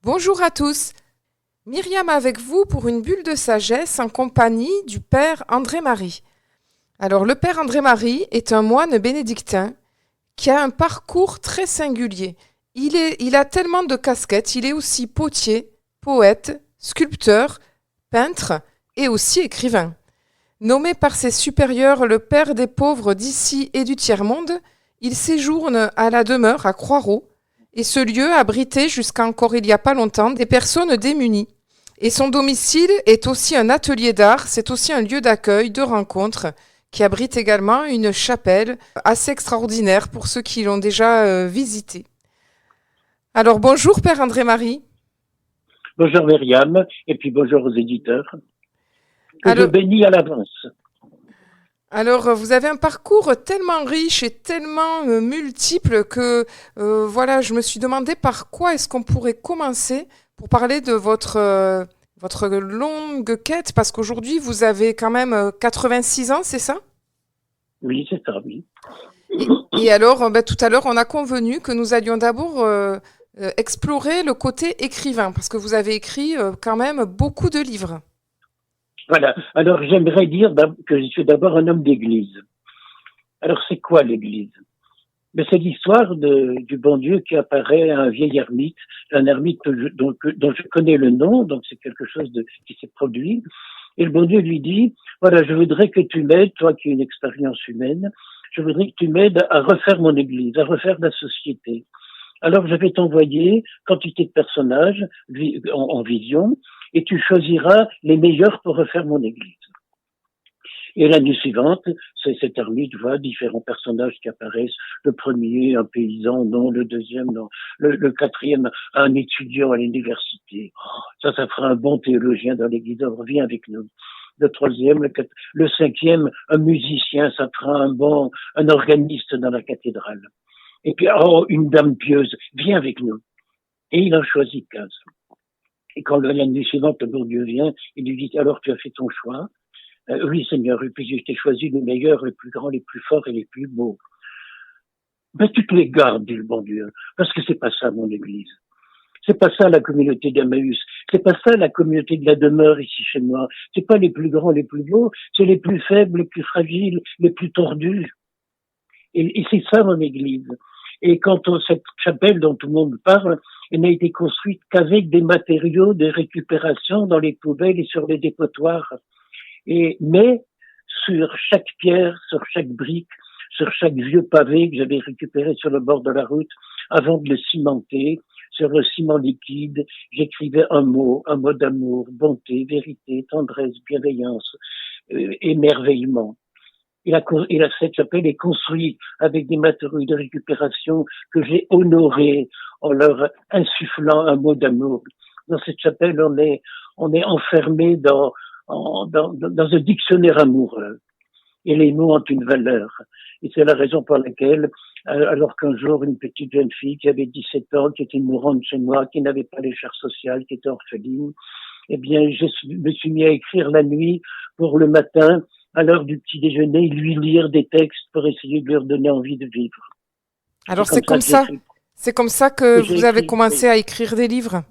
Bonjour à tous. Myriam avec vous pour une bulle de sagesse en compagnie du Père André-Marie. Alors le Père André-Marie est un moine bénédictin qui a un parcours très singulier. Il a tellement de casquettes, il est aussi potier, poète, sculpteur, peintre et aussi écrivain. Nommé par ses supérieurs le père des pauvres d'ici et du tiers-monde, il séjourne à la demeure à Croixeau, et ce lieu abritait jusqu'à encore il y a pas longtemps des personnes démunies. Et son domicile est aussi un atelier d'art, c'est aussi un lieu d'accueil, de rencontre, qui abrite également une chapelle assez extraordinaire pour ceux qui l'ont déjà visité. Alors bonjour Père André-Marie. Bonjour Myriam, et puis bonjour aux éditeurs, que je Alors, bénis à l'avance. Alors, vous avez un parcours tellement riche et tellement multiple que voilà, je me suis demandé par quoi est-ce qu'on pourrait commencer pour parler de votre longue quête, parce qu'aujourd'hui, vous avez quand même 86 ans, c'est ça? Oui, c'est ça, oui. Et alors, tout à l'heure, on a convenu que nous allions d'abord explorer le côté écrivain, parce que vous avez écrit quand même beaucoup de livres. Voilà. Alors, j'aimerais dire que je suis d'abord un homme d'église. Alors, c'est quoi l'église? Mais c'est l'histoire du bon Dieu qui apparaît à un vieil ermite, un ermite dont je connais le nom, donc c'est quelque chose qui s'est produit. Et le bon Dieu lui dit, voilà, je voudrais que tu m'aides, toi qui as une expérience humaine, je voudrais que tu m'aides à refaire mon église, à refaire la société. Alors, je vais t'envoyer quantité de personnages en vision et tu choisiras les meilleurs pour refaire mon église. Et l'année suivante, c'est cet ermite voit différents personnages qui apparaissent. Le premier, un paysan, non. Le deuxième, non. Le quatrième, un étudiant à l'université. Oh, ça fera un bon théologien dans l'église. Alors, viens avec nous. Le troisième, le cinquième, un musicien, ça fera un organiste dans la cathédrale. Et puis, oh, une dame pieuse, viens avec nous. Et il en choisit 15. Et quand l'année suivante, le bon Dieu vient, il lui dit, alors tu as fait ton choix. Oui, Seigneur, et puis je t'ai choisi les meilleurs, les plus grands, les plus forts et les plus beaux. Ben, tu te les gardes, dit le bon Dieu, parce que c'est pas ça, mon église. C'est pas ça la communauté d'Emmaüs. C'est pas ça la communauté de la demeure ici chez moi. C'est pas les plus grands, les plus beaux. C'est les plus faibles, les plus fragiles, les plus tordus. Et c'est ça, mon église. Et quand cette chapelle dont tout le monde parle, elle n'a été construite qu'avec des matériaux de récupération dans les poubelles et sur les dépotoirs. Mais sur chaque pierre, sur chaque brique, sur chaque vieux pavé que j'avais récupéré sur le bord de la route, avant de le cimenter, sur le ciment liquide, j'écrivais un mot d'amour, bonté, vérité, tendresse, bienveillance, émerveillement. Cette chapelle est construite avec des matériaux de récupération que j'ai honorés en leur insufflant un mot d'amour. Dans cette chapelle, on est enfermé dans un dictionnaire amoureux. Et les mots ont une valeur. Et c'est la raison pour laquelle, alors qu'un jour, une petite jeune fille qui avait 17 ans, qui était mourante chez moi, qui n'avait pas les charges sociales, qui était orpheline, eh bien, je me suis mis à écrire la nuit pour le matin, à l'heure du petit déjeuner, lui lire des textes pour essayer de lui redonner envie de vivre. Alors c'est comme ça que que j'ai vous avez écrit. commencé à écrire des livres.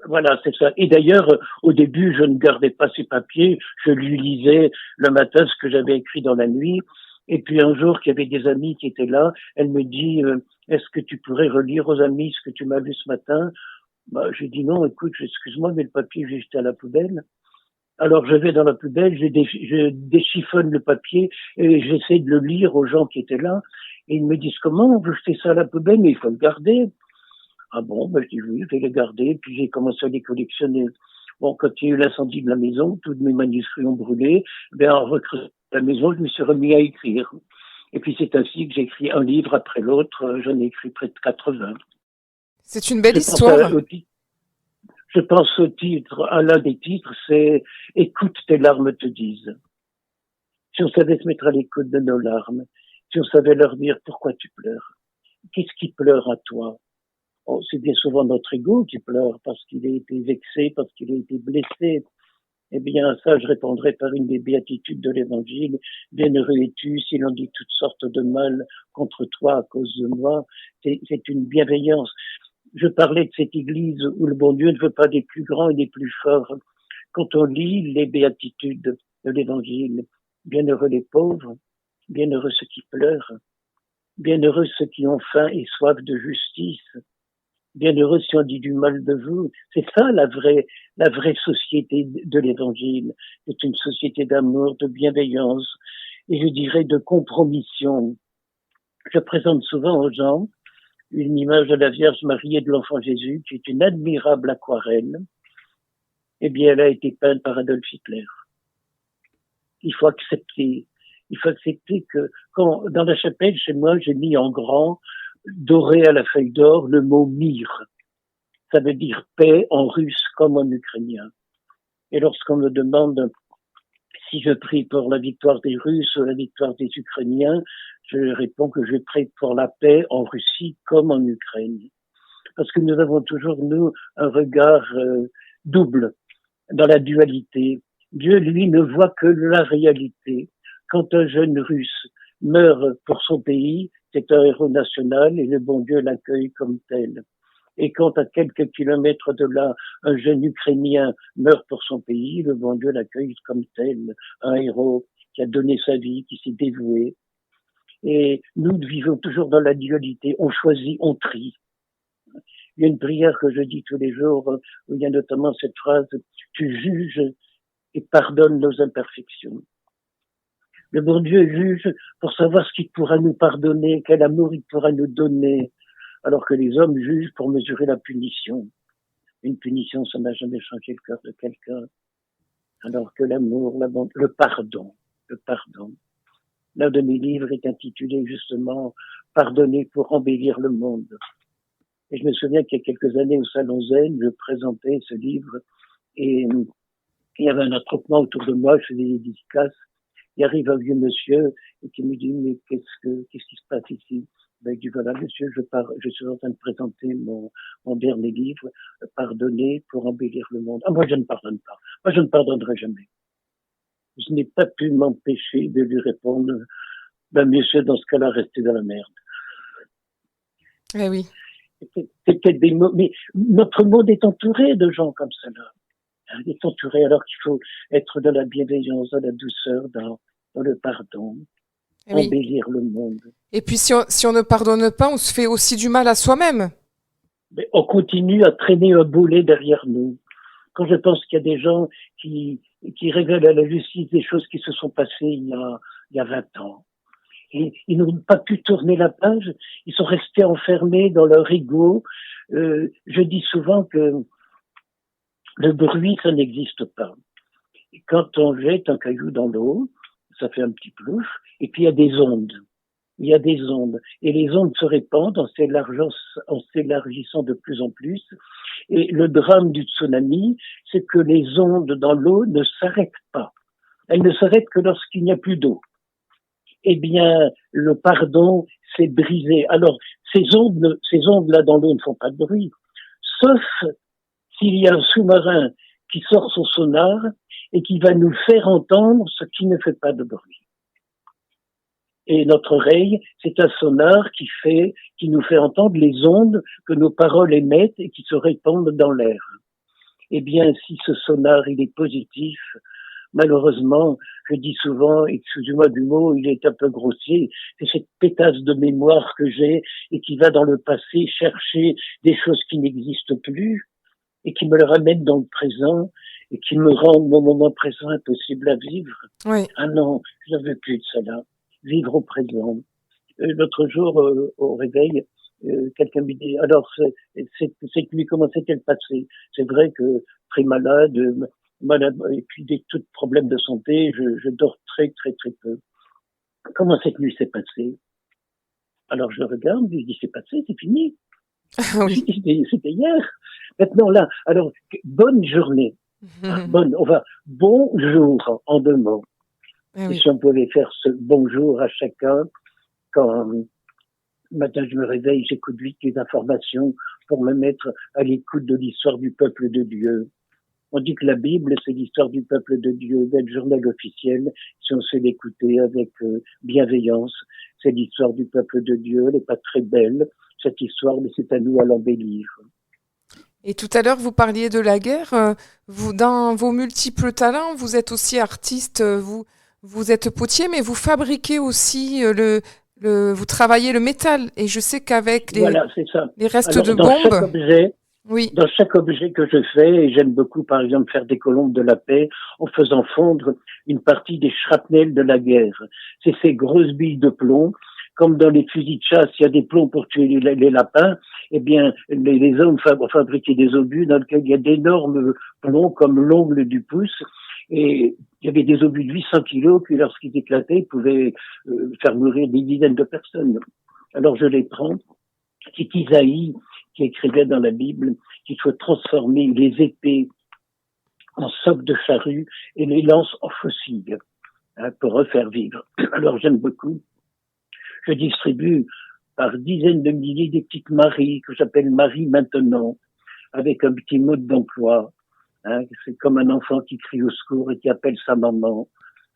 Voilà, c'est ça. Et d'ailleurs, au début, je ne gardais pas ces papiers, je lui lisais le matin ce que j'avais écrit dans la nuit. Et puis un jour, qu'il y avait des amis qui étaient là, elle me dit, est-ce que tu pourrais relire aux amis ce que tu m'as lu ce matin? J'ai dit non, écoute, excuse-moi, mais le papier, j'ai jeté à la poubelle. Alors je vais dans la poubelle, je déchiffonne le papier et j'essaie de le lire aux gens qui étaient là. Et ils me disent, comment vous jetez ça à la poubelle? Mais il faut le garder. Ah bon, je dis oui, je vais les garder. Puis j'ai commencé à les collectionner. Bon, quand il y a eu l'incendie de la maison, tous mes manuscrits ont brûlé. En recreusant la maison, je me suis remis à écrire. Et puis c'est ainsi que j'ai écrit un livre après l'autre. J'en ai écrit près de 80. C'est une belle Je pense, histoire. je pense au titre, à l'un des titres, c'est Écoute, tes larmes te disent. Si on savait se mettre à l'écoute de nos larmes, si on savait leur dire pourquoi tu pleures, qu'est-ce qui pleure à toi? Oh, c'est bien souvent notre ego qui pleure parce qu'il a été vexé, parce qu'il a été blessé. Eh bien, ça, je répondrai par une des béatitudes de l'Évangile. Bienheureux es-tu si l'on dit toutes sortes de mal contre toi à cause de moi. C'est une bienveillance. Je parlais de cette église où le bon Dieu ne veut pas des plus grands et des plus forts. Quand on lit les béatitudes de l'évangile, bienheureux les pauvres, bienheureux ceux qui pleurent, bienheureux ceux qui ont faim et soif de justice, bienheureux si on dit du mal de vous. C'est ça la vraie société de l'évangile. C'est une société d'amour, de bienveillance et je dirais de compromission. Je présente souvent aux gens une image de la Vierge Marie et de l'Enfant Jésus qui est une admirable aquarelle. Eh bien, elle a été peinte par Adolf Hitler. Il faut accepter que quand, dans la chapelle, chez moi, j'ai mis en grand, doré à la feuille d'or, le mot Mir. Ça veut dire paix en russe comme en ukrainien. Et lorsqu'on me demande si je prie pour la victoire des Russes ou la victoire des Ukrainiens, je réponds que je prie pour la paix en Russie comme en Ukraine. Parce que nous avons toujours, nous, un regard double dans la dualité. Dieu, lui, ne voit que la réalité. Quand un jeune russe meurt pour son pays, c'est un héros national et le bon Dieu l'accueille comme tel. Et quand à quelques kilomètres de là, un jeune Ukrainien meurt pour son pays, le bon Dieu l'accueille comme tel, un héros qui a donné sa vie, qui s'est dévoué. Et nous vivons toujours dans la dualité. On choisit, on trie. Il y a une prière que je dis tous les jours où il y a notamment cette phrase « Tu juges et pardonnes nos imperfections ». Le bon Dieu juge pour savoir ce qu'il pourra nous pardonner, quel amour il pourra nous donner, alors que les hommes jugent pour mesurer la punition. Une punition, ça n'a jamais changé le cœur de quelqu'un, alors que l'amour, le pardon. L'un de mes livres est intitulé justement « Pardonner pour embellir le monde ». Et je me souviens qu'il y a quelques années au Salon Zen, je présentais ce livre et il y avait un attroupement autour de moi, je faisais des dédicaces. Il arrive un vieux monsieur et qui me dit « Mais qu'est-ce qui se passe ici ?» Ben, il dit « Voilà, monsieur, je suis en train de présenter mon dernier livre, Pardonner pour embellir le monde. » Ah, moi, je ne pardonne pas. Moi, je ne pardonnerai jamais. Je n'ai pas pu m'empêcher de lui répondre « Ben, monsieur, dans ce cas-là, restez dans la merde. » Eh oui. C'était des mots, mais notre monde est entouré de gens comme cela. Il est entouré alors qu'il faut être dans la bienveillance, dans la douceur, dans le pardon, oui. Embellir le monde. Et puis si on ne pardonne pas, on se fait aussi du mal à soi-même. Mais on continue à traîner un boulet derrière nous. Quand je pense qu'il y a des gens qui révèlent à la justice des choses qui se sont passées il y a 20 ans. Et ils n'ont pas pu tourner la page, ils sont restés enfermés dans leur ego. Je dis souvent que le bruit, ça n'existe pas. Et quand on jette un caillou dans l'eau, ça fait un petit plouf, et puis il y a des ondes. Et les ondes se répandent en s'élargissant de plus en plus. Et le drame du tsunami, c'est que les ondes dans l'eau ne s'arrêtent pas. Elles ne s'arrêtent que lorsqu'il n'y a plus d'eau. Eh bien, le pardon s'est brisé. Alors, ces ondes-là dans l'eau ne font pas de bruit, sauf s'il y a un sous-marin qui sort son sonar et qui va nous faire entendre ce qui ne fait pas de bruit. Et notre oreille, c'est un sonar qui nous fait entendre les ondes que nos paroles émettent et qui se répandent dans l'air. Eh bien, si ce sonar, il est positif, malheureusement, je dis souvent, excusez-moi du mot, il est un peu grossier, c'est cette pétasse de mémoire que j'ai et qui va dans le passé chercher des choses qui n'existent plus et qui me le ramène dans le présent et qui me rendent mon moment présent impossible à vivre. Oui. Ah non, je ne veux plus de cela. Vivre au présent. L'autre jour, au réveil, quelqu'un me dit, alors, cette nuit, comment s'est-elle passée? C'est vrai que très malade, et puis des tout problèmes de santé, je dors très, très, très peu. Comment cette nuit s'est passée? Alors je le regarde, je dis, c'est passé, c'est fini. Oui. C'était hier. Maintenant là, alors, bonne journée. Bonjour, en 2 mots. Oui. Et si on pouvait faire ce bonjour à chacun, quand matin je me réveille, j'écoute vite les informations pour me mettre à l'écoute de l'histoire du peuple de Dieu. On dit que la Bible, c'est l'histoire du peuple de Dieu, le journal officiel, si on sait l'écouter avec bienveillance. C'est l'histoire du peuple de Dieu, elle n'est pas très belle, cette histoire, mais c'est à nous à l'embellir. Et tout à l'heure, vous parliez de la guerre. Vous, dans vos multiples talents, vous êtes aussi artiste, vous êtes potier, mais vous fabriquez aussi vous travaillez le métal. Et je sais qu'avec Voilà, c'est ça. les restes Alors, de bombes, oui. dans chaque objet que je fais, et j'aime beaucoup, par exemple, faire des colombes de la paix en faisant fondre une partie des shrapnels de la guerre. C'est ces grosses billes de plomb. Comme dans les fusils de chasse, il y a des plombs pour tuer les lapins, eh bien, les hommes fabriquaient des obus dans lesquels il y a d'énormes plombs comme l'ongle du pouce. Et il y avait des obus de 800 kilos qui, lorsqu'ils éclataient, pouvaient faire mourir des dizaines de personnes. Alors je les prends. C'est Isaïe qui écrivait dans la Bible qu'il faut transformer les épées en socs de charrue et les lances en faucilles, pour refaire vivre. Alors j'aime beaucoup. Je distribue par dizaines de milliers des petites Maries que j'appelle Marie maintenant, avec un petit mode d'emploi. C'est comme un enfant qui crie au secours et qui appelle sa maman,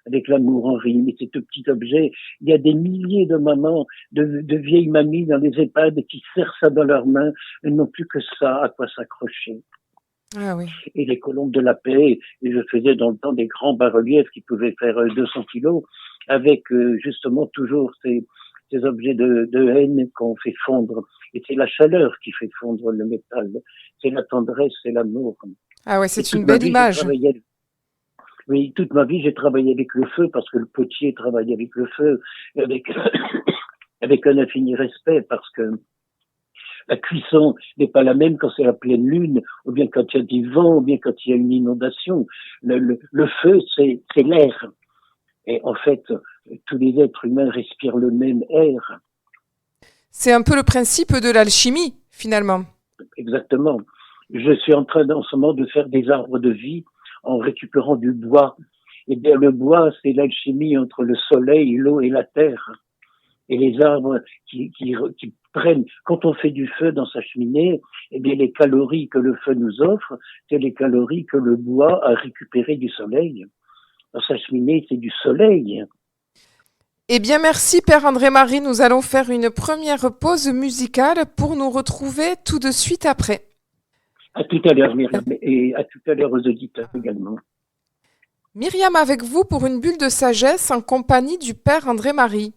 avec l'amour en rime. Et c'est tout petit objet. Il y a des milliers de mamans, de vieilles mamies dans les EHPAD qui serrent ça dans leurs mains. Elles n'ont plus que ça à quoi s'accrocher. Ah oui. Et les colombes de la paix, et je faisais dans le temps des grands bas-reliefs qui pouvaient faire 200 kilos, avec justement toujours ces objets de haine qu'on fait fondre. Et c'est la chaleur qui fait fondre le métal. C'est la tendresse, c'est l'amour. Ah ouais, c'est une belle image. Oui, toute ma vie, j'ai travaillé avec le feu parce que le potier travaille avec le feu, avec un infini respect, parce que la cuisson n'est pas la même quand c'est la pleine lune, ou bien quand il y a du vent, ou bien quand il y a une inondation. Le feu, c'est l'air. Et en fait, tous les êtres humains respirent le même air. C'est un peu le principe de l'alchimie, finalement. Exactement. Je suis en train en ce moment de faire des arbres de vie en récupérant du bois. Et bien, le bois, c'est l'alchimie entre le soleil, l'eau et la terre. Et les arbres qui prennent, quand on fait du feu dans sa cheminée, eh bien, les calories que le feu nous offre, c'est les calories que le bois a récupérées du soleil. Dans sa cheminée, c'est du soleil. Eh bien, merci Père André-Marie. Nous allons faire une première pause musicale pour nous retrouver tout de suite après. À tout à l'heure, Myriam, et à tout à l'heure aux auditeurs également. Myriam avec vous pour une bulle de sagesse en compagnie du Père André-Marie.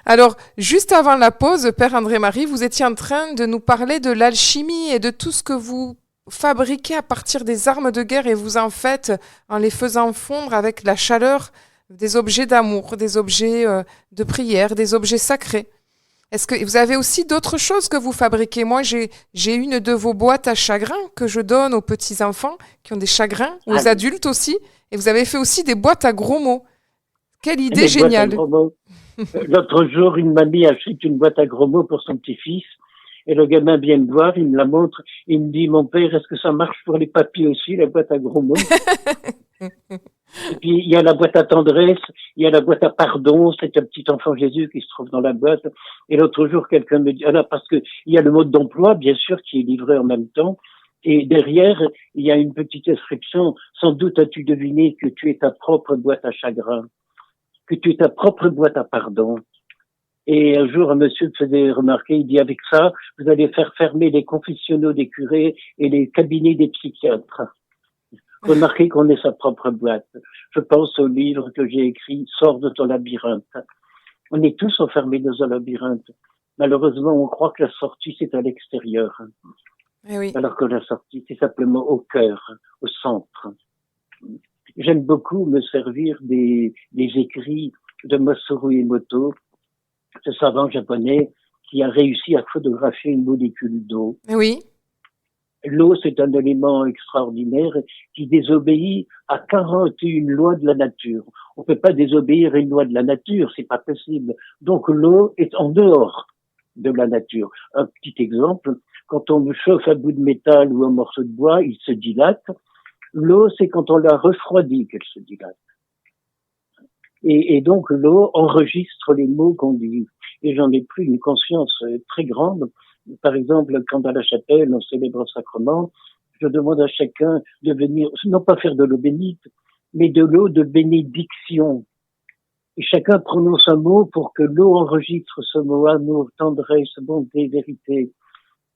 Alors, juste avant la pause, Père André-Marie, vous étiez en train de nous parler de l'alchimie et de tout ce que vous fabriquez à partir des armes de guerre et vous en faites en les faisant fondre avec la chaleur des objets d'amour, des objets de prière, des objets sacrés. Est-ce que vous avez aussi d'autres choses que vous fabriquez? Moi, j'ai une de vos boîtes à chagrins que je donne aux petits-enfants qui ont des chagrins, aux adultes aussi. Et vous avez fait aussi des boîtes à gros mots. Quelle idée géniale! L'autre jour, une mamie achète une boîte à gros mots pour son petit-fils. Et le gamin vient me voir, il me la montre. Il me dit, mon père, est-ce que ça marche pour les papiers aussi, la boîte à gros mots? Et puis, il y a la boîte à tendresse, il y a la boîte à pardon, c'est un petit enfant Jésus qui se trouve dans la boîte. Et l'autre jour, quelqu'un me dit, parce que il y a le mode d'emploi, bien sûr, qui est livré en même temps. Et derrière, il y a une petite inscription. Sans doute as-tu deviné que tu es ta propre boîte à chagrin, que tu es ta propre boîte à pardon. Et un jour, un monsieur me faisait remarquer, il dit, avec ça, vous allez faire fermer les confessionnaux des curés et les cabinets des psychiatres. Remarquez qu'on est sa propre boîte. Je pense au livre que j'ai écrit, Sors de ton labyrinthe. On est tous enfermés dans un labyrinthe. Malheureusement, on croit que la sortie, c'est à l'extérieur. Eh oui. Alors que la sortie, c'est simplement au cœur, au centre. J'aime beaucoup me servir des écrits de Masaru Emoto, ce savant japonais qui a réussi à photographier une molécule d'eau. Oui. L'eau, c'est un élément extraordinaire qui désobéit à 41 lois de la nature. On ne peut pas désobéir à une loi de la nature, c'est pas possible. Donc l'eau est en dehors de la nature. Un petit exemple, quand on chauffe un bout de métal ou un morceau de bois, il se dilate. L'eau, c'est quand on la refroidit qu'elle se dilate. Et donc l'eau enregistre les mots qu'on dit. Et j'en ai pris une conscience très grande. Par exemple, quand à la chapelle, on célèbre le sacrement, je demande à chacun de venir, non pas faire de l'eau bénite, mais de l'eau de bénédiction. Et chacun prononce un mot pour que l'eau enregistre ce mot, amour, tendresse, bonté, vérité.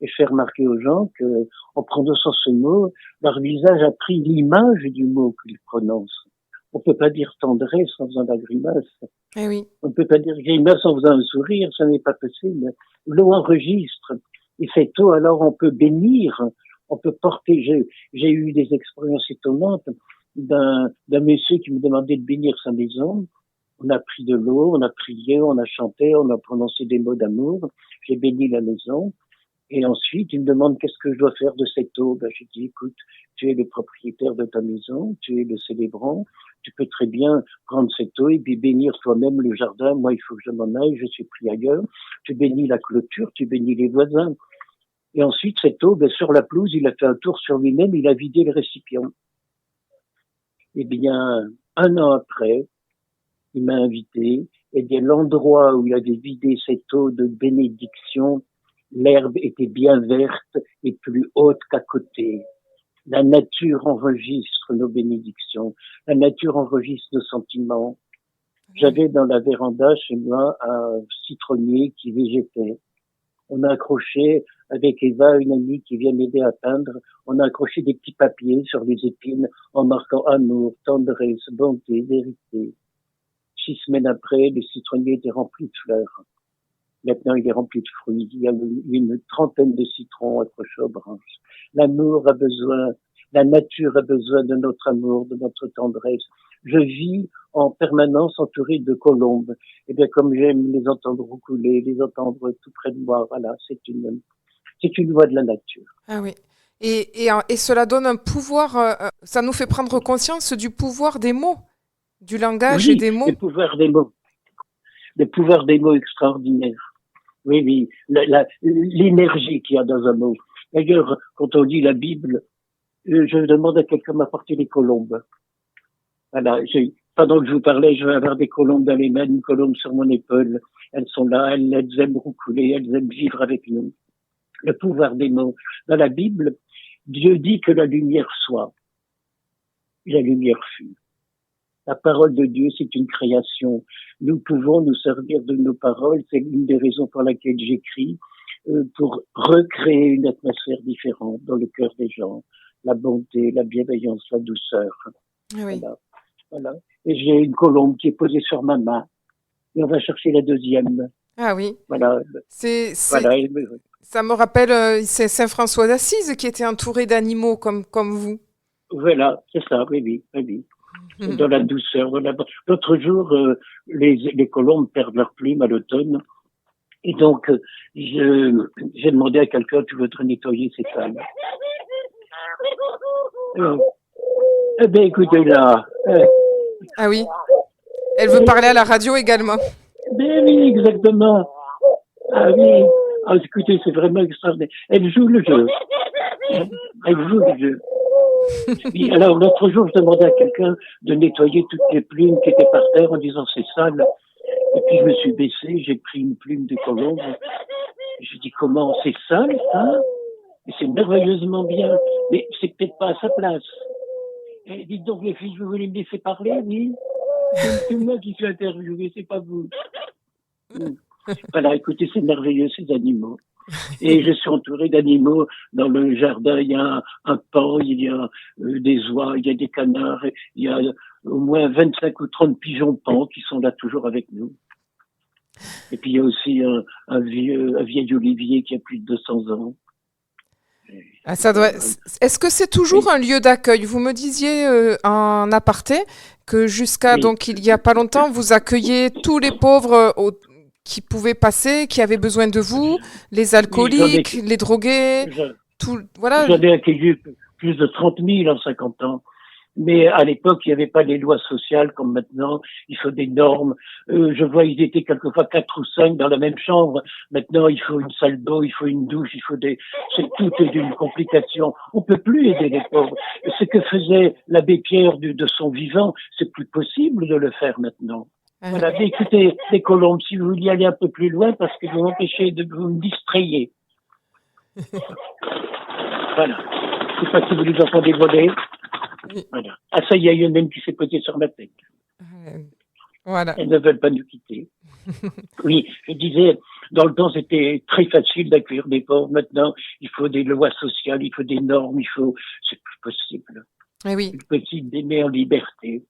Et je fais remarquer aux gens que, en prononçant ce mot, leur visage a pris l'image du mot qu'ils prononcent. On peut pas dire tendresse en faisant de la grimace. Eh oui. On ne peut pas dire grimace en faisant un sourire, ça n'est pas possible. L'eau enregistre. Et cette eau, alors, on peut bénir, on peut porter. J'ai eu des expériences étonnantes d'un monsieur qui me demandait de bénir sa maison. On a pris de l'eau, on a prié, on a chanté, on a prononcé des mots d'amour. J'ai béni la maison. Et ensuite, il me demande qu'est-ce que je dois faire de cette eau. Ben, je dis, écoute, tu es le propriétaire de ta maison, tu es le célébrant, tu peux très bien prendre cette eau et puis bénir toi-même le jardin. Moi, il faut que je m'en aille, je suis pris ailleurs. Tu bénis la clôture, tu bénis les voisins. Et ensuite, cette eau, ben, sur la pelouse, il a fait un tour sur lui-même, il a vidé le récipient. Eh bien, 1 an après, il m'a invité, et bien, l'endroit où il avait vidé cette eau de bénédiction, l'herbe était bien verte et plus haute qu'à côté. La nature enregistre nos bénédictions. La nature enregistre nos sentiments. J'avais dans la véranda chez moi un citronnier qui végétait. On a accroché, avec Eva, une amie qui vient m'aider à peindre, on a accroché des petits papiers sur les épines en marquant amour, tendresse, bonté, vérité. 6 semaines après, le citronnier était rempli de fleurs. Maintenant, il est rempli de fruits. Il y a une 30aine de citrons accrochés aux branches. L'amour a besoin, la nature a besoin de notre amour, de notre tendresse. Je vis en permanence entouré de colombes. Et bien, comme j'aime les entendre roucouler, les entendre tout près de moi, voilà, c'est une voix de la nature. Ah oui. Et cela donne un pouvoir, ça nous fait prendre conscience du pouvoir des mots, du langage et Oui, des mots. le pouvoir des mots. Le pouvoir des mots extraordinaire. Oui, oui, l'énergie qu'il y a dans un mot. D'ailleurs, quand on lit la Bible, je demande à quelqu'un m'apporter des colombes. Voilà, pendant que je vous parlais, je vais avoir des colombes dans les mains, une colombe sur mon épaule. Elles sont là, elles aiment roucouler, elles aiment vivre avec nous. Le pouvoir des mots. Dans la Bible, Dieu dit que la lumière soit. Et la lumière fut. La parole de Dieu, c'est une création. Nous pouvons nous servir de nos paroles. C'est une des raisons pour laquelle j'écris, pour recréer une atmosphère différente dans le cœur des gens. La bonté, la bienveillance, la douceur. Oui. Voilà. Et j'ai une colombe qui est posée sur ma main. Et on va chercher la deuxième. Ah oui. Voilà. Voilà. Ça me rappelle, c'est Saint François d'Assise qui était entouré d'animaux comme vous. Voilà, c'est ça, oui. Dans la douceur. L'autre jour, les colombes perdent leurs plumes à l'automne. Et donc, j'ai demandé à quelqu'un, tu voudrais nettoyer ces salles. Eh bien, écoutez là. Ah oui. Elle veut parler à la radio également. Ben oui, exactement. Ah oui. Ah, écoutez, c'est vraiment extraordinaire. Elle joue le jeu. Et alors, l'autre jour, je demandais à quelqu'un de nettoyer toutes les plumes qui étaient par terre en disant c'est sale. Et puis, je me suis baissé, j'ai pris une plume de colombe. Je dis comment c'est sale, ça? Et c'est merveilleusement bien. Mais c'est peut-être pas à sa place. Et dites donc, les filles, vous voulez me laisser parler, oui? C'est moi qui suis interviewé, c'est pas vous. Voilà, écoutez, c'est merveilleux, ces animaux. Et je suis entouré d'animaux. Dans le jardin, il y a un paon, il y a des oies, il y a des canards, il y a au moins 25 ou 30 pigeons pans qui sont là toujours avec nous. Et puis il y a aussi un vieil olivier qui a plus de 200 ans. Ah, Est-ce que c'est toujours un lieu d'accueil? Vous me disiez en aparté que jusqu'à donc il y a pas longtemps, vous accueilliez tous les pauvres qui pouvaient passer, qui avaient besoin de vous, les alcooliques, les drogués, voilà. J'en ai accueilli plus de 30 000 en 50 ans. Mais à l'époque, il n'y avait pas les lois sociales comme maintenant. Il faut des normes. Je vois, ils étaient quelquefois 4 ou 5 dans la même chambre. Maintenant, il faut une salle d'eau, il faut une douche, tout est d'une complication. On peut plus aider les pauvres. Ce que faisait l'abbé Pierre de son vivant, c'est plus possible de le faire maintenant. Voilà, mais écoutez, les colombes, si vous vouliez aller un peu plus loin, parce que vous m'empêchez de vous me distrayer. Voilà. Je sais pas si vous les entendez voler. Voilà. Ah, ça, il y a une même qui s'est posée sur ma tête. Voilà. Elles ne veulent pas nous quitter. Oui, je disais, dans le temps, c'était très facile d'accueillir des pauvres. Maintenant, il faut des lois sociales, il faut des normes, c'est plus possible. Eh oui, Plus possible d'aimer en liberté.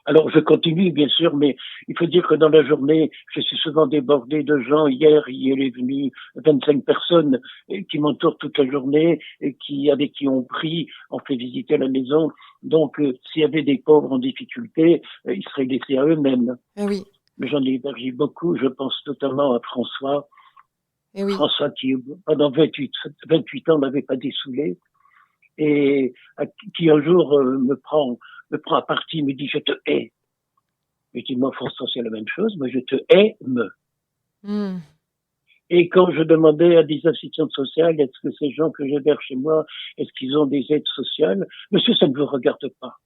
Alors, je continue, bien sûr, mais il faut dire que dans la journée, je suis souvent débordé de gens. Hier, il est venu 25 personnes qui m'entourent toute la journée et avec qui on prie, on fait visiter la maison. Donc, s'il y avait des pauvres en difficulté, ils seraient laissés à eux-mêmes. eh oui, Mais j'en ai hébergé beaucoup. Je pense notamment à François. eh oui. François qui, pendant 28 ans, n'avait pas dessoulé et qui un jour me prend à partie, me dit je te hais. Je dis moi François c'est la même chose, moi je te aime. Mm. Et quand je demandais à des assistants sociales, est-ce que ces gens que j'héberge chez moi, est-ce qu'ils ont des aides sociales? Monsieur, ça ne vous regarde pas.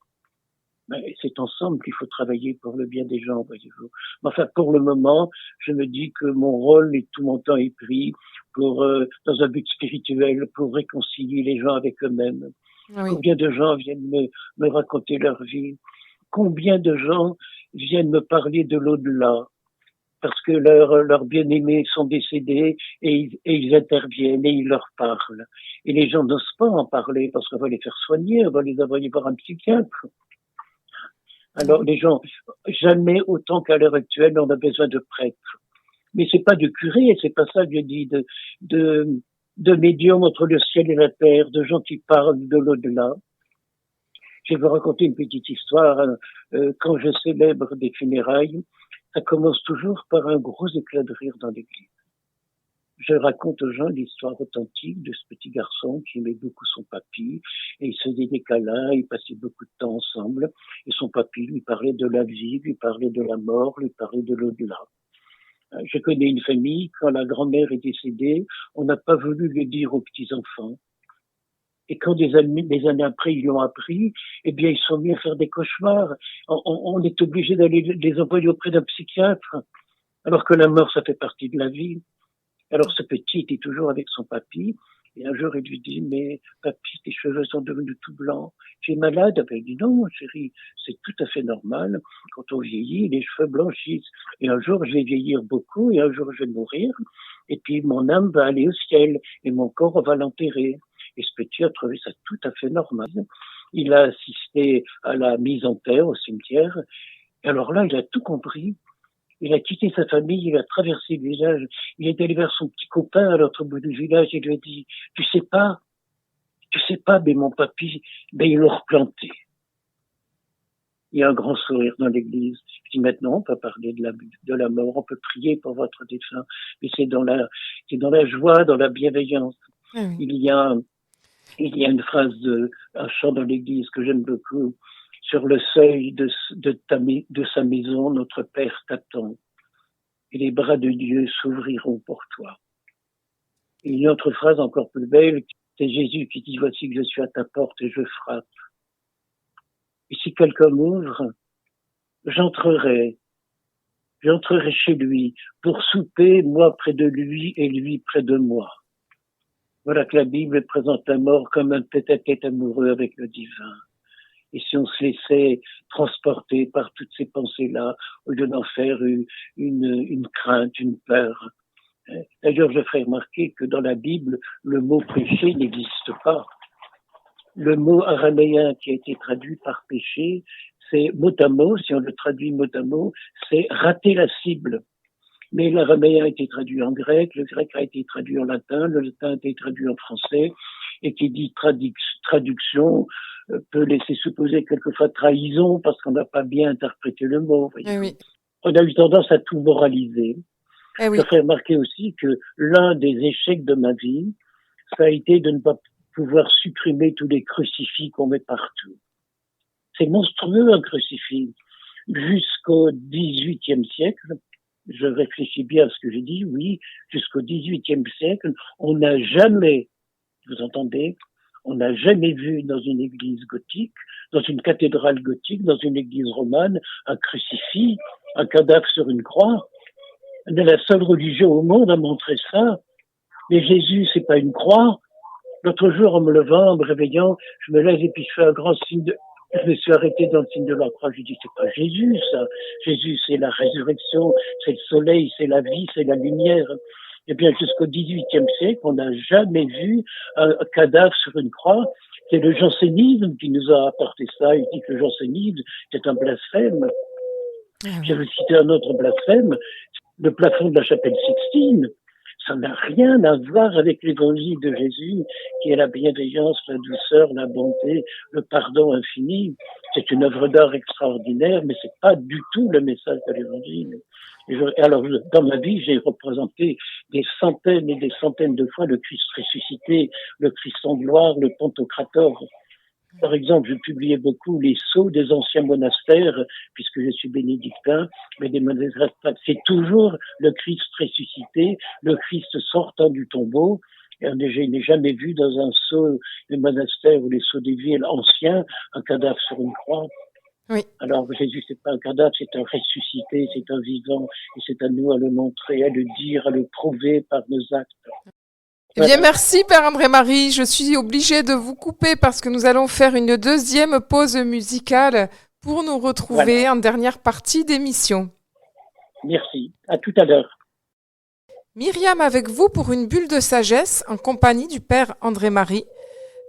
Mais c'est ensemble qu'il faut travailler pour le bien des gens, voyez-vous. Enfin, pour le moment, je me dis que mon rôle et tout mon temps est pris dans un but spirituel, pour réconcilier les gens avec eux-mêmes. Ah oui, Combien de gens viennent me raconter leur vie? Combien de gens viennent me parler de l'au-delà? Parce que leurs bien-aimés sont décédés et ils interviennent et ils leur parlent. Et les gens n'osent pas en parler parce qu'on va les faire soigner, on va les envoyer voir un psychiatre. Alors les gens, jamais autant qu'à l'heure actuelle, on a besoin de prêtres. Mais c'est pas de curés, c'est pas ça que je dis, de médiums entre le ciel et la terre, de gens qui parlent de l'au-delà. Je vais vous raconter une petite histoire. Quand je célèbre des funérailles, ça commence toujours par un gros éclat de rire dans l'église. Je raconte aux gens l'histoire authentique de ce petit garçon qui aimait beaucoup son papy, et ils se faisaient des câlins, ils passaient beaucoup de temps ensemble, et son papy lui parlait de la vie, lui parlait de la mort, lui parlait de l'au-delà. Je connais une famille, quand la grand-mère est décédée, on n'a pas voulu le dire aux petits-enfants. Et quand des années après, ils l'ont appris, eh bien, ils sont mis à faire des cauchemars. On est obligé d'aller les envoyer auprès d'un psychiatre, alors que la mort, ça fait partie de la vie. Alors, ce petit était toujours avec son papy, et un jour, il lui dit, mais papy, tes cheveux sont devenus tout blancs. Tu es malade? Il dit, non, chérie, c'est tout à fait normal. Quand on vieillit, les cheveux blanchissent. Et un jour, je vais vieillir beaucoup, et un jour, je vais mourir. Et puis, mon âme va aller au ciel, et mon corps va l'enterrer. Et ce petit a trouvé ça tout à fait normal. Il a assisté à la mise en terre au cimetière. Et alors là, il a tout compris. Il a quitté sa famille, il a traversé le village. Il est allé vers son petit copain à l'autre bout du village et lui a dit, tu sais pas, mais mon papy, ben, ils l'ont replanté. Il y a un grand sourire dans l'église. Je dis maintenant, on peut parler de la mort, on peut prier pour votre défunt, mais c'est dans la joie, dans la bienveillance. ah oui. Il y a une phrase un chant dans l'église que j'aime beaucoup. Sur le seuil de sa maison, notre Père t'attend. Et les bras de Dieu s'ouvriront pour toi. Et une autre phrase encore plus belle, c'est Jésus qui dit, voici que je suis à ta porte et je frappe. Et si quelqu'un m'ouvre, j'entrerai chez lui pour souper, moi près de lui et lui près de moi. Voilà que la Bible présente la mort comme un tête-à-tête amoureux avec le divin. Et si on se laissait transporter par toutes ces pensées-là, au lieu d'en faire une crainte, une peur. D'ailleurs, je ferai remarquer que dans la Bible, le mot péché n'existe pas. Le mot araméen qui a été traduit par péché, c'est mot à mot, si on le traduit mot à mot, c'est rater la cible. Mais l'araméen a été traduit en grec, le grec a été traduit en latin, le latin a été traduit en français, et qui dit traduction peut laisser supposer quelquefois trahison parce qu'on n'a pas bien interprété le mot. Eh oui, On a eu tendance à tout moraliser. eh oui, Je ferai remarquer aussi que l'un des échecs de ma vie, ça a été de ne pas pouvoir supprimer tous les crucifix qu'on met partout. C'est monstrueux un crucifix. Jusqu'au XVIIIe siècle, je réfléchis bien à ce que j'ai dit, oui, jusqu'au XVIIIe siècle, on n'a jamais, vous entendez, on n'a jamais vu dans une église gothique, dans une cathédrale gothique, dans une église romane, un crucifix, un cadavre sur une croix. On est la seule religion au monde à montrer ça. Mais Jésus, c'est pas une croix. L'autre jour, en me levant, en me réveillant, je me lève et puis je fais un grand signe Je me suis arrêté dans le signe de la croix. Je dis, c'est pas Jésus, ça. Jésus, c'est la résurrection, c'est le soleil, c'est la vie, c'est la lumière. Eh bien, jusqu'au XVIIIe siècle, on n'a jamais vu un cadavre sur une croix. C'est le jansénisme qui nous a apporté ça. Il dit que le jansénisme, c'est un blasphème. Je vais citer un autre blasphème, le plafond de la chapelle Sixtine. Ça n'a rien à voir avec l'évangile de Jésus, qui est la bienveillance, la douceur, la bonté, le pardon infini. C'est une œuvre d'art extraordinaire, mais c'est pas du tout le message de l'évangile. Alors, dans ma vie, j'ai représenté des centaines et des centaines de fois le Christ ressuscité, le Christ en gloire, le Pantocrator. Par exemple, je publiais beaucoup les sceaux des anciens monastères, puisque je suis bénédictin, mais des monastères, c'est toujours le Christ ressuscité, le Christ sortant du tombeau. Et je n'ai jamais vu dans un sceau des monastères ou les sceaux des villes anciens un cadavre sur une croix. Oui. Alors Jésus, c'est pas un cadavre, c'est un ressuscité, c'est un vivant, et c'est à nous à le montrer, à le dire, à le prouver par nos actes. Eh bien, merci Père André-Marie. Je suis obligée de vous couper parce que nous allons faire une deuxième pause musicale pour nous retrouver en dernière partie d'émission. Merci. À tout à l'heure. Myriam avec vous pour une bulle de sagesse en compagnie du Père André-Marie.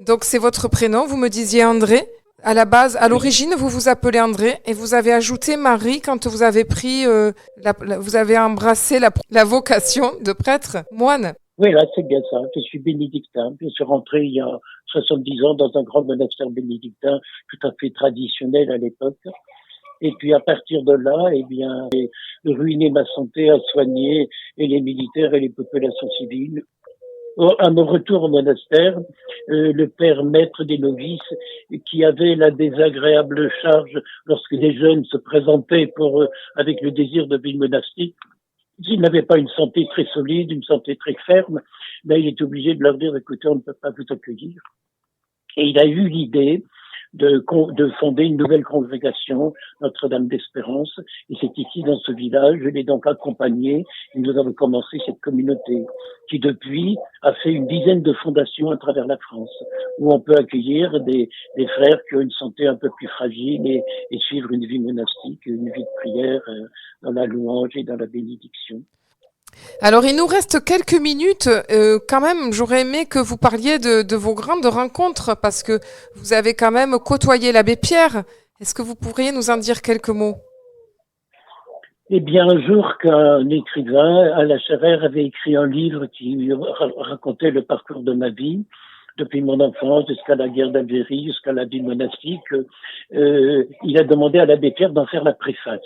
Donc, c'est votre prénom. Vous me disiez André. À la base, à l'origine, vous vous appelez André et vous avez ajouté Marie quand vous avez pris, vous avez embrassé la vocation de prêtre moine. Oui, là, c'est bien ça. Je suis bénédictin. Je suis rentré il y a 70 ans dans un grand monastère bénédictin tout à fait traditionnel à l'époque. Et puis, à partir de là, eh bien, j'ai ruiné ma santé à soigner et les militaires et les populations civiles. À mon retour au monastère, le père maître des novices, qui avait la désagréable charge lorsque des jeunes se présentaient avec le désir de vie monastique, s'il n'avait pas une santé très solide, une santé très ferme, ben, il est obligé de leur dire, écoutez, on ne peut pas vous accueillir. Et il a eu l'idée de fonder une nouvelle congrégation, Notre-Dame d'Espérance. Et c'est ici, dans ce village, je l'ai donc accompagné. Et nous avons commencé cette communauté qui, depuis, a fait une dizaine de fondations à travers la France, où on peut accueillir des frères qui ont une santé un peu plus fragile et suivre une vie monastique, une vie de prière dans la louange et dans la bénédiction. Alors, il nous reste quelques minutes. Quand même, j'aurais aimé que vous parliez de vos grandes rencontres parce que vous avez quand même côtoyé l'abbé Pierre. Est-ce que vous pourriez nous en dire quelques mots? Eh bien, un jour qu'un écrivain, Alain Scherrer, avait écrit un livre qui racontait le parcours de ma vie, depuis mon enfance jusqu'à la guerre d'Algérie, jusqu'à la vie monastique, il a demandé à l'abbé Pierre d'en faire la préface.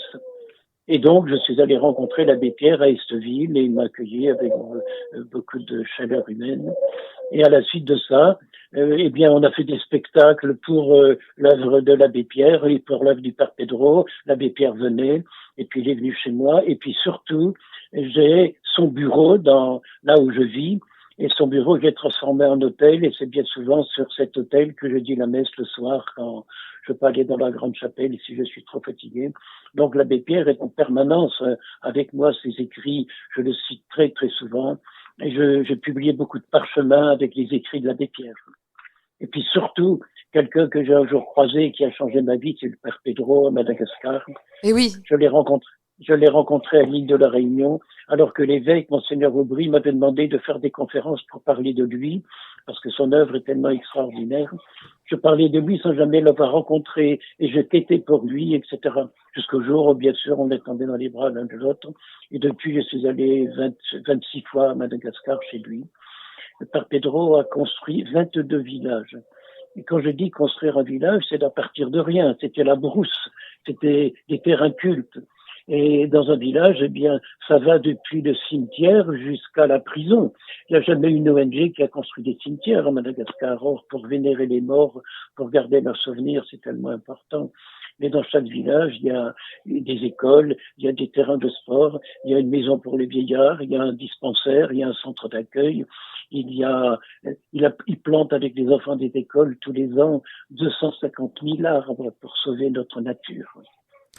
Et donc, je suis allé rencontrer l'abbé Pierre à Esteville et il m'a accueilli avec beaucoup de chaleur humaine. Et à la suite de ça, eh bien, on a fait des spectacles pour l'œuvre de l'abbé Pierre et pour l'œuvre du Père Pedro. L'abbé Pierre venait et puis il est venu chez moi. Et puis surtout, j'ai son bureau là où je vis. Et son bureau, j'ai transformé en hôtel et c'est bien souvent sur cet hôtel que je dis la messe le soir quand je peux aller dans la grande chapelle si je suis trop fatigué. Donc l'abbé Pierre est en permanence avec moi, ses écrits, je le cite très très souvent. Et j'ai publié beaucoup de parchemins avec les écrits de l'abbé Pierre. Et puis surtout, quelqu'un que j'ai un jour croisé et qui a changé ma vie, c'est le Père Pedro à Madagascar. Et oui. Je l'ai rencontré à l'île de la Réunion, alors que l'évêque, Monseigneur Aubry, m'avait demandé de faire des conférences pour parler de lui, parce que son œuvre est tellement extraordinaire. Je parlais de lui sans jamais l'avoir rencontré, et je quêtais pour lui, etc. Jusqu'au jour où, bien sûr, on est tombé dans les bras l'un de l'autre. Et depuis, je suis allé 26 fois à Madagascar chez lui. Le Père Pedro a construit 22 villages. Et quand je dis construire un village, c'est à partir de rien. C'était la brousse, c'était des terrains cultes. Et dans un village, eh bien, ça va depuis le cimetière jusqu'à la prison. Il n'y a jamais une ONG qui a construit des cimetières à Madagascar. Or, pour vénérer les morts, pour garder leurs souvenirs, c'est tellement important. Mais dans chaque village, il y a des écoles, il y a des terrains de sport, il y a une maison pour les vieillards, il y a un dispensaire, il y a un centre d'accueil. Il plante avec les enfants des écoles tous les ans 250 000 arbres pour sauver notre nature.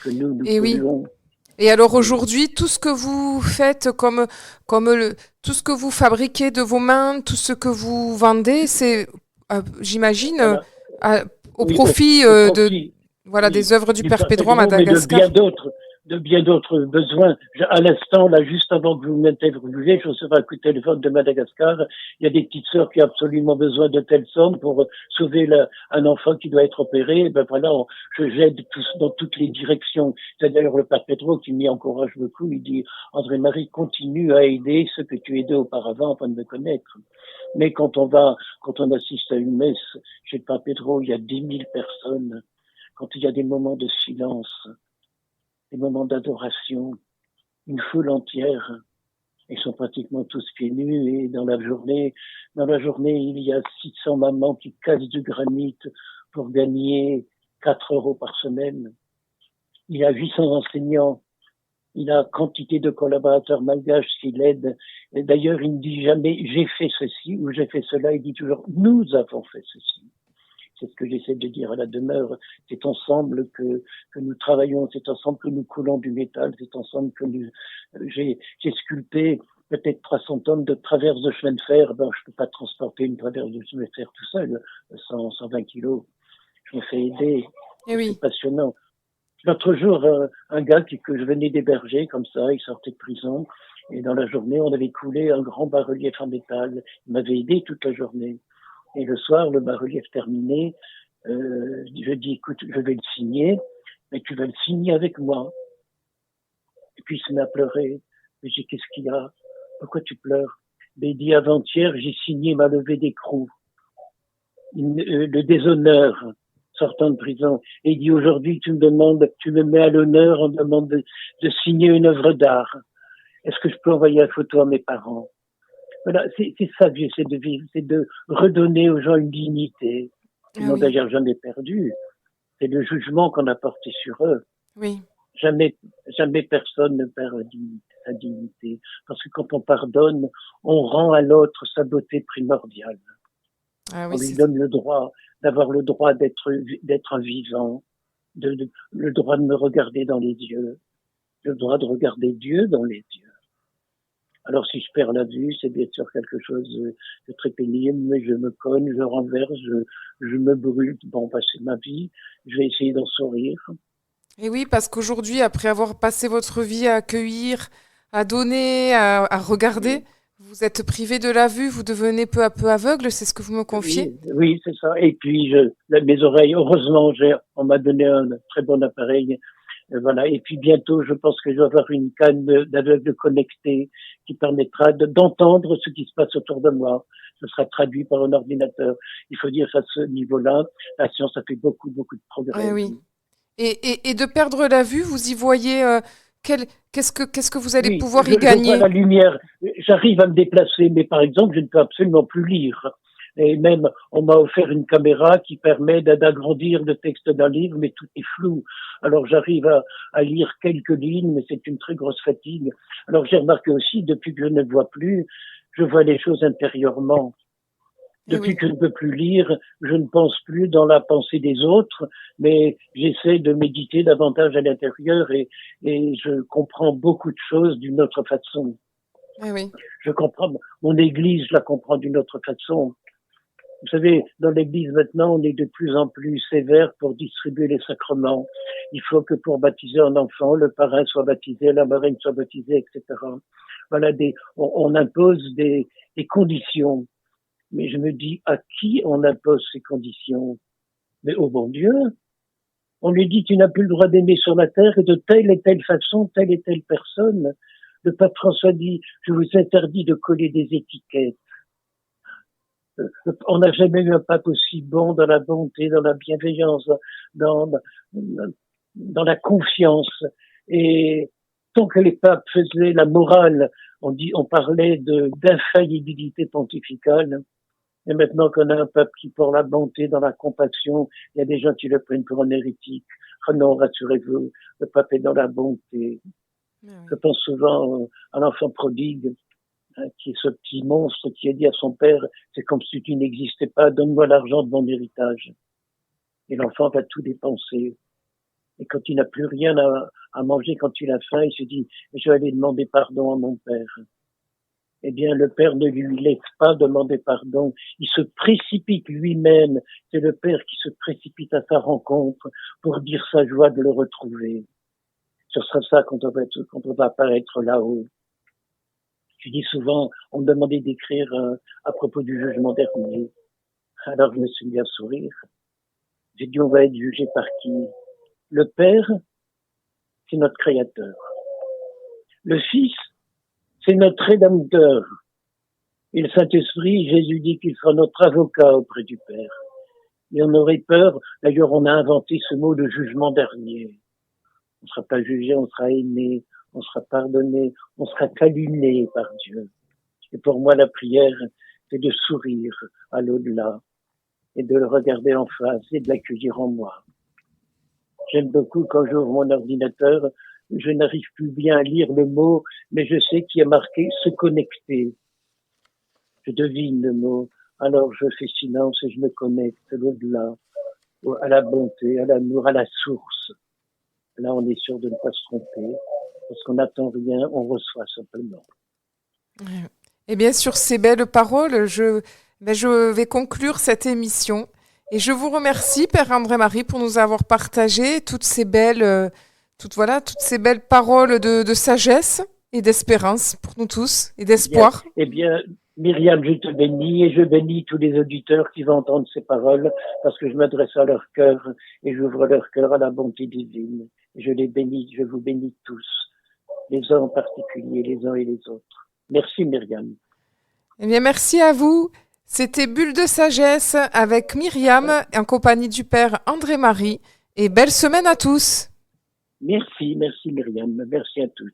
Que nous polluons. Oui. Et alors aujourd'hui, tout ce que vous faites tout ce que vous fabriquez de vos mains, tout ce que vous vendez, c'est, j'imagine, au oui, profit au de profit, voilà oui, des œuvres du du Père Père Pedro à Pedro, mais Madagascar. de bien d'autres besoins. À l'instant, là, juste avant que vous m'interviewez, je recevais un coup de téléphone de Madagascar. Il y a des petites sœurs qui ont absolument besoin de telles sommes pour sauver un enfant qui doit être opéré. Et ben voilà, j'aide dans toutes les directions. C'est d'ailleurs le Père Pedro qui m'y encourage beaucoup. Il dit, André-Marie, continue à aider ceux que tu aidais auparavant avant de me connaître. Mais quand on assiste à une messe chez le Père Pedro, il y a 10 000 personnes. Quand il y a des moments de silence, des moments d'adoration, une foule entière, ils sont pratiquement tous pieds nus et dans la journée, il y a 600 mamans qui cassent du granit pour gagner 4 euros par semaine. Il y a 800 enseignants. Il a quantité de collaborateurs malgaches qui l'aident. Et d'ailleurs, il ne dit jamais j'ai fait ceci ou j'ai fait cela. Il dit toujours nous avons fait ceci. C'est ce que j'essaie de dire à la demeure. C'est ensemble que nous travaillons, c'est ensemble que nous coulons du métal, c'est ensemble que j'ai sculpté peut-être 300 tonnes de traverses de chemin de fer. Ben, je peux pas transporter une traverse de chemin de fer tout seul, 120 kilos. Je me fais aider. Eh C'est oui. passionnant. L'autre jour, un gars que je venais d'héberger comme ça, il sortait de prison. Et dans la journée, on avait coulé un grand bas-relief en métal. Il m'avait aidé toute la journée. Et le soir, le bas-relief terminé, je dis, écoute, je vais le signer, mais tu vas le signer avec moi. Et puis il se met à pleurer. Je dis, qu'est-ce qu'il y a? Pourquoi tu pleures? Mais il dit, avant-hier, j'ai signé ma levée d'écrou. Le déshonneur, sortant de prison. Et il dit, aujourd'hui, tu me mets à l'honneur, on me demande de signer une œuvre d'art. Est-ce que je peux envoyer la photo à mes parents? Voilà, c'est ça que j'essaie de vivre, c'est de redonner aux gens une dignité qu'ils Ah n'ont oui. d'ailleurs jamais perdue. C'est le jugement qu'on a porté sur eux. Oui. Jamais personne ne perd sa dignité. Parce que quand on pardonne, on rend à l'autre sa beauté primordiale. Ah On oui, lui c'est donne le droit, d'avoir le droit d'être un vivant, le droit de me regarder dans les yeux, le droit de regarder Dieu dans les yeux. Alors si je perds la vue, c'est bien sûr quelque chose de très pénible, mais je me cogne, je renverse, je me brûle. Bon, bah, c'est ma vie, je vais essayer d'en sourire. Et oui, parce qu'aujourd'hui, après avoir passé votre vie à accueillir, à donner, à regarder, Oui, vous êtes privé de la vue, vous devenez peu à peu aveugle, c'est ce que vous me confiez? oui, c'est ça. Et puis, mes oreilles, heureusement, on m'a donné un très bon appareil. Voilà. Et puis bientôt, je pense que je vais avoir une canne d'aveugle connectée qui permettra d'entendre ce qui se passe autour de moi. Ce sera traduit par un ordinateur. Il faut dire à ce niveau-là, la science a fait beaucoup, beaucoup de Eh progrès. oui. Et de perdre la vue, vous y voyez qu'est-ce que vous allez Oui, pouvoir y je vois gagner? la lumière, j'arrive à me déplacer, mais par exemple, je ne peux absolument plus lire. Et même, on m'a offert une caméra qui permet d'agrandir le texte d'un livre, mais tout est flou. Alors j'arrive à lire quelques lignes, mais c'est une très grosse fatigue. Alors j'ai remarqué aussi, depuis que je ne vois plus, je vois les choses intérieurement. Eh Depuis oui. que je ne peux plus lire, je ne pense plus dans la pensée des autres, mais j'essaie de méditer davantage à l'intérieur et je comprends beaucoup de choses d'une autre façon. Eh oui. Je comprends, mon église, je la comprends d'une autre façon. Vous savez, dans l'église maintenant, on est de plus en plus sévère pour distribuer les sacrements. Il faut que pour baptiser un enfant, le parrain soit baptisé, la marraine soit baptisée, etc. Voilà, on impose des conditions. Mais je me dis, à qui on impose ces conditions? Mais au bon Dieu, on lui dit, tu n'as plus le droit d'aimer sur la terre et de telle et telle façon, telle et telle personne. Le pape François dit, je vous interdis de coller des étiquettes. On n'a jamais eu un pape aussi bon dans la bonté, dans la bienveillance, dans, dans la confiance. Et tant que les papes faisaient la morale, on parlait d'infaillibilité pontificale. Et maintenant qu'on a un peuple qui, pour la bonté, dans la compassion, il y a des gens qui le prennent pour un hérétique. Oh non, rassurez-vous, le pape est dans la bonté. Ah Je oui. pense souvent à l'enfant prodigue, hein, qui est ce petit monstre qui a dit à son père, c'est comme si tu n'existais pas, donne-moi l'argent de mon héritage. Et l'enfant va tout dépenser. Et quand il n'a plus rien à manger, quand il a faim, il se dit, je vais aller demander pardon à mon père. eh bien, le Père ne lui laisse pas demander pardon. Il se précipite lui-même. C'est le Père qui se précipite à sa rencontre pour dire sa joie de le retrouver. Ce sera ça quand on va apparaître là-haut. Je dis souvent, on me demandait d'écrire à propos du jugement dernier. Alors je me suis mis à sourire. J'ai dit, on va être jugé par qui? Le Père, c'est notre Créateur. Le Fils, c'est notre Rédempteur. Et le Saint-Esprit, Jésus dit qu'il sera notre avocat auprès du Père. Et on aurait peur, d'ailleurs on a inventé ce mot de jugement dernier. On ne sera pas jugé, on sera aimé, on sera pardonné, on sera câliné par Dieu. Et pour moi, la prière, c'est de sourire à l'au-delà et de le regarder en face et de l'accueillir en moi. J'aime beaucoup quand j'ouvre mon ordinateur, je n'arrive plus bien à lire le mot, mais je sais qu'il y a marqué « se connecter ». Je devine le mot, alors je fais silence et je me connecte à l'au-delà, à la bonté, à l'amour, à la source. Là, on est sûr de ne pas se tromper, parce qu'on n'attend rien, on reçoit simplement. Eh bien, sur ces belles paroles, je vais conclure cette émission. Et je vous remercie, Père André-Marie, pour nous avoir partagé toutes ces belles paroles de sagesse et d'espérance pour nous tous, et d'espoir. Eh bien, Myriam, je te bénis et je bénis tous les auditeurs qui vont entendre ces paroles, parce que je m'adresse à leur cœur et j'ouvre leur cœur à la bonté divine. Je les bénis, je vous bénis tous, les uns en particulier, les uns et les autres. Merci Myriam. Eh bien, merci à vous. C'était Bulle de sagesse avec Myriam en compagnie du Père André-Marie. Et belle semaine à tous. Merci Myriam, merci à tous.